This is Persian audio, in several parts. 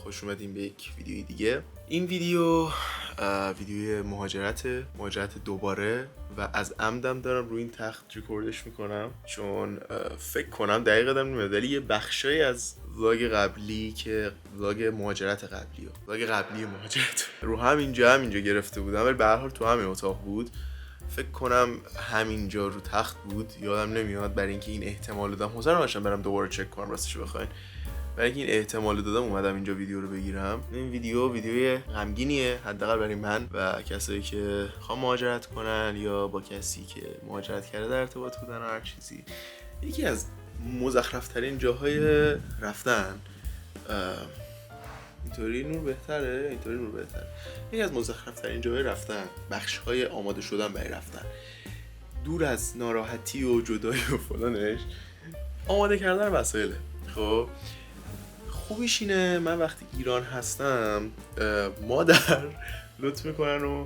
خوش اومدیم به یک ویدیوی دیگه. این ویدیوی مهاجرت دوباره و از عمدم دارم روی این تخت ریکوردش میکنم چون فکر کنم دقیق دارم نمیاد، ولی یه بخشایی از ولاگ قبلی که ولاگ مهاجرت رو همینجا گرفته بودم، ولی به هر حال تو همین اتاق بود. فکر کنم همینجا رو تخت بود، یادم نمیاد، برای اینکه این احتمال دادم حوصله نداشتم برم دوباره چک کنم راستش بخواین، برای اینکه این احتمال دادم اومدم اینجا ویدیو رو بگیرم. این ویدیوی غمگینیه، حداقل برای من و کسایی که خوان مهاجرت کنن یا با کسی که مهاجرت کرده در ارتباط بودن و هر چیزی. یکی از مزخرف‌ترین جاهای رفتن، اینطوری نور بهتره. یکی از مزخرف‌ترین جاهای رفتن، بخش‌های آماده شدن برای رفتن، دور از ناراحتی و جدایی و فلانش، آماده کردن وسایله. خب خوبیش اینه من وقتی ایران هستم مادر لطف میکنن و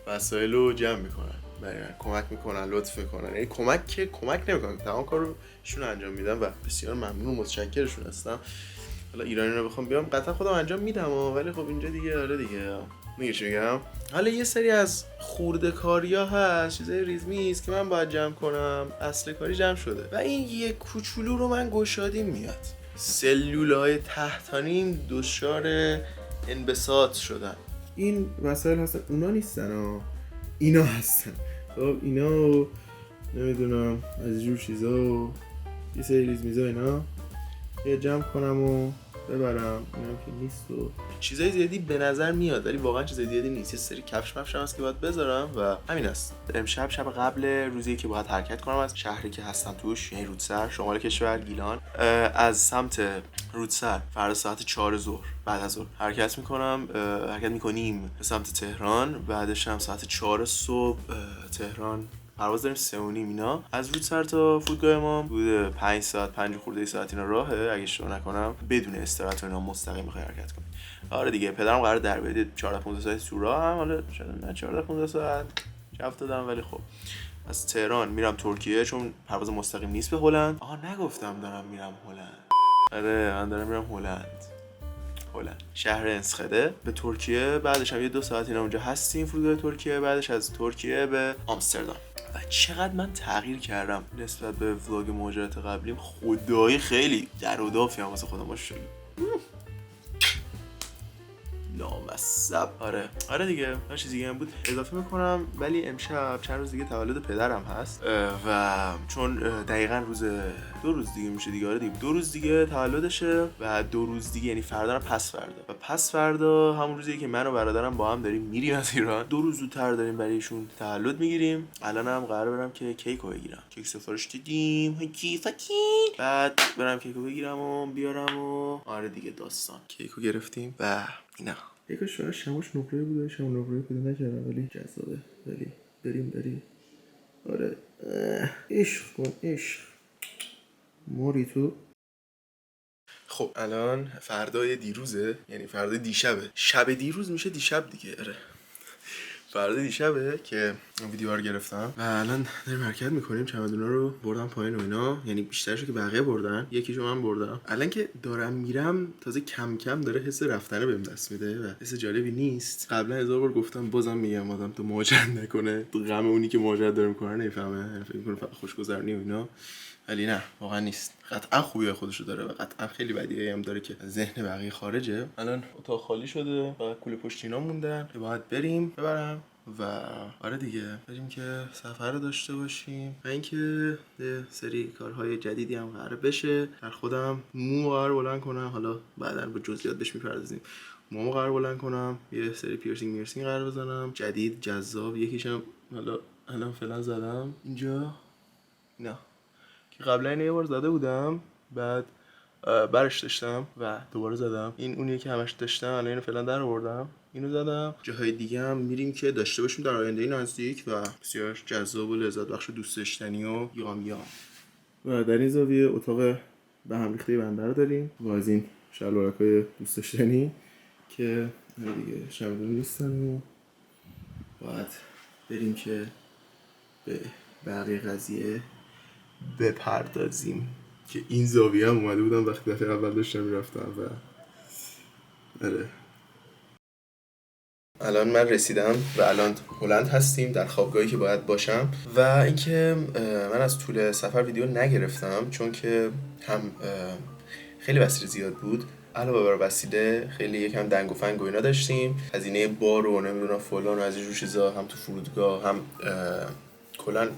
وسایل رو جمع میکنن برای من، کمک میکنن، لطف میکنن، یعنی کمک نمیکنن، تمام کار رو ایشون انجام میدن و بسیار ممنون و متشکرشون هستم. حالا ایرانی رو بخوام بیام قطعا خودم انجام میدم ولی خب اینجا دیگه آره دیگه میگم. حالا یه سری از خورده کاریا هست، چیزای ریزمیز که من باید جمع کنم، اصل کاری جمع شده و این یه کوچولو رو من گشادیم میاد. سلولای تحتانیم دچار انبساط شدن. این وسایل هستن، اونا نیستن اینا هستن. خب اینا نمیدونم از جور چیزا و یه سری ریزمیزا اینا یه جمع کنم و ببرم، اینا که نیست و چیزای زیادی به نظر میاد ولی واقعا چیزای زیادی نیست. یه سری کفش مفشم هست که باید بذارم و همین است. امشب شب قبل روزی که باید حرکت کنم از شهری که هستم توش، یعنی رودسر، شمال کشور، گیلان، از سمت رودسر فردا ساعت 4 ظهر بعد از ظهر حرکت میکنیم به سمت تهران. بعدش هم ساعت 4 صبح تهران پرواز داریم، 3:30 اینا. از رودسر تا فرودگاه ما حدود 5 ساعت 5 خورده ساعت اینا راهه اگه اشتباه نکنم، بدون استراحت و اینا مستقیم میخوای حرکت کنی. آره دیگه پدرم قرار در بیاد 14 15 ساعت تو راه هم، حالا شاید نه 14 15 ساعت جفت دادم، ولی خب از تهران میرم ترکیه چون پرواز مستقیم نیست به هلند. نگفتم دارم میرم هلند. آره من دارم میرم هلند، شهر انسخده به ترکیه. بعدش هم یه 2 ساعت اینا اونجا هستیم فرودگاه ترکیه. بعدش از ترکیه به آمستردام. و چقدر من تغییر کردم نسبت به ولاگ مهاجرت قبلیم، خدایی خیلی در و دافی هم واسه خودم ماشاءالله. نامصب. آره دیگه هر چیزی دیگه هم بود اضافه میکنم. ولی امشب چند روز دیگه تولد پدرم هست و چون دقیقاً 2 روز دیگه میشه دیگه، آره دیگه 2 روز دیگه تولدشه و 2 روز دیگه یعنی فردا و پس فردا همون روزیه که من و برادرم با هم داریم میریم از ایران. 2 روز زودتر داریم برای ایشون تولد میگیریم. الانم قرار برم که کیکو بگیرم، کیک سفارش دادیم، کیفکی، بعد برم کیکو بگیرم و بیارم و آره دیگه داستان. کیکو گرفتیم و اینا. یکاش برای شماش نقره بوده، شما نقره پیدا نکردم ولی جذابه. ولی بریم آره عشق کن عشق موری تو. خب الان فردای دیروزه، یعنی فردای دیشبه، شب دیروز میشه دیشب دیگه. آره فردا دیشبه که ویدیو رو گرفتم و الان داریم حرکت میکنیم. چمدونا رو بردم پایین و اینا، یعنی بیشترشو که بقیه بردن، یکیشو من بردم. الان که دارم میرم تازه کم کم داره حس رفتنه بهم دست میده و حس جالبی نیست. قبلا 1000 بار گفتم بازم میگم آدم تو مهاجرت نکنه، تو غم اونی که مهاجرت داره میکنه نمیفهمه، فکر میکنه فقط خوشگذرونی و اینا، ولی نه واقعا نیست. قطعا خوبیای خودشو داره و قطعا خیلی بدیایی هم داره که ذهن بقیه خارجه. الان اتاق خالی شده، فقط کوله پشتینا موندن که باید ببرم و آره دیگه بریم که سفر رو داشته باشیم و اینکه یه سری کارهای جدیدی هم قراره بشه. در خودم مو قرار بلند کنم، حالا بعداً به جزئیات بهش میپردازیم. مومو قرار بلند کنم، یه سری پیرسینگ قرار بزنم جدید جذاب. یکیشم حالا الان فعلا زدم اینجا، نه که قبلا اینو یه بار زده بودم بعد برش داشتم و دوباره زدم. این اونیه که همش داشتم، الان اینو فعلا در آوردم، اینو زدم. جاهای دیگه هم میریم که داشته باشیم در آینده نزدیک و بسیار جذاب و لذت بخش و دوست داشتنی و یام. و در این زاویه اتاق به هم ریخته بنده رو داریم و از این شلوارک‌های دوست داشتنی که دیگه شمدون نیستن و باید بریم که به بقیه قضیه بپردازیم. که این زاویه هم اومده بودم وقتی دفعه اول داشتم میرفتم و آره. الان من رسیدم و الان هلند هستیم در خوابگاهی که باید باشم و اینکه من از طول سفر ویدیو نگرفتم چون که هم خیلی وسیله زیاد بود، علاوه بر وسیله خیلی یکم دنگ و فنگ و اینا داشتیم، هزینه بار و نمیدونم فلان و از این چیزا، هم تو فرودگاه هم کلا.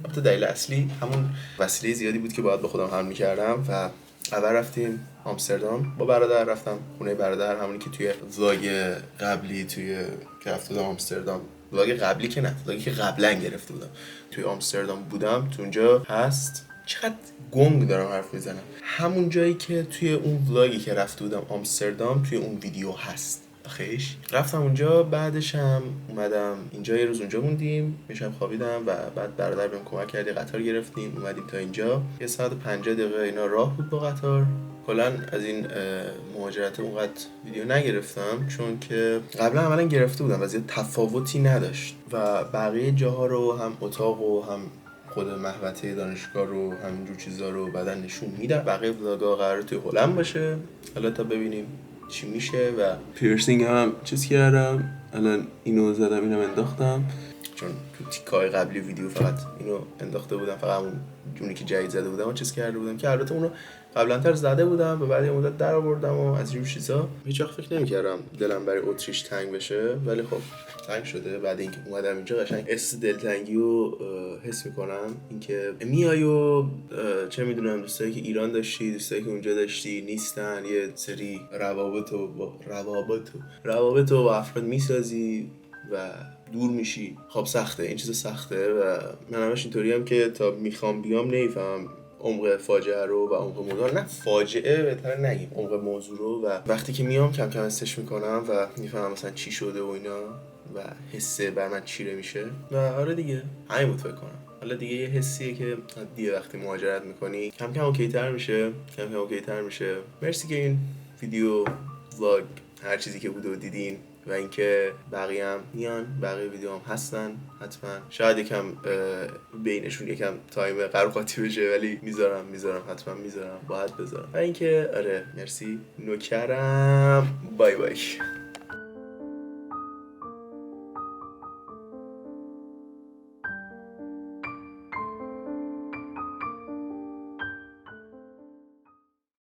البته دلیل اصلی همون وسیله زیادی بود که باید به خودم حمل می‌کردم و اول رفتیم آمستردام با برادر، رفتم خونه برادر، همونی که توی ولاگ قبلی توی که رفته بودم آمستردام، ولاگ قبلی که نه، ولاگی که قبلا گرفته بودم توی آمستردام بودم، تو اونجا هست. چقدر گنگ دارم حرف میزنم، همون جایی که توی اون ولاگی که رفته بودم آمستردام توی اون ویدیو هست. خیش رفتم اونجا، بعدش هم اومدم اینجا، یه روز اونجا موندیم، یه شب خوابیدم و بعد برادر بهم کمک کرد، قطار گرفتیم اومدیم تا اینجا. یه ساعت و 50 دقیقه اینا راه بود با قطار. کلا از این مهاجرت اونقدر ویدیو نگرفتم چون که قبلا عملا گرفته بودم و زیاد تفاوتی نداشت و بقیه جاها رو، هم اتاق و هم خود محوطه دانشگاه رو، همینجور چیزا رو بعدن نشون میدم. بقیه ولاگا قراره توی هلند باشه، حالا تا ببینیم چی میشه. و پیرسینگ هم چیز کردم، الان اینو زدم، اینم انداختم چون تو تیکای قبلی ویدیو فقط اینو انداخته بودم، فقط اون جونی که جدید زده بودم و چیز کرده بودم که البته اونو قبلا تر زده بودم و بعد یه مدت در آوردم و از این چیزا. هیچ وقت فکر نمی‌کردم دلم برای اتریش تنگ بشه، ولی خب تنگ شده. بعد اینکه اومدم اینجا قشنگ حس دلتنگی رو حس میکنم، اینکه میای و چه میدونم دوستایی که ایران داشتی، دوستایی که اونجا داشتی نیستن، یه سری روابط با افراد میسازی و دور میشی. خب سخته، این چیز سخته و من همش اینطوری هم که تا میخوام بیام نمیفهمم عمق فاجعه رو و عمق موضوع، نه فاجعه بهتر نگیم، عمق موضوع رو. و وقتی که میام کم کم حسش میکنم و میفهمم مثلا چی شده و اینا و حسه بر من چیره میشه. و آره دیگه همین بود فکر کنم. حالا دیگه یه حسیه که دیگه وقتی مهاجرت میکنی کم کم اوکی‌تر میشه، کم کم اوکی‌تر میشه. مرسی که این ویدیو، ولاگ، هر چیزی که بوده و دیدین و اینکه بقیه هم میان، بقیه ویدیو هم هستن حتما. شاید یکم بینشون یکم تایم قرقاتی بشه ولی میذارم حتما میذارم، باید بذارم. و اینکه آره مرسی، نوکرم، بای بای.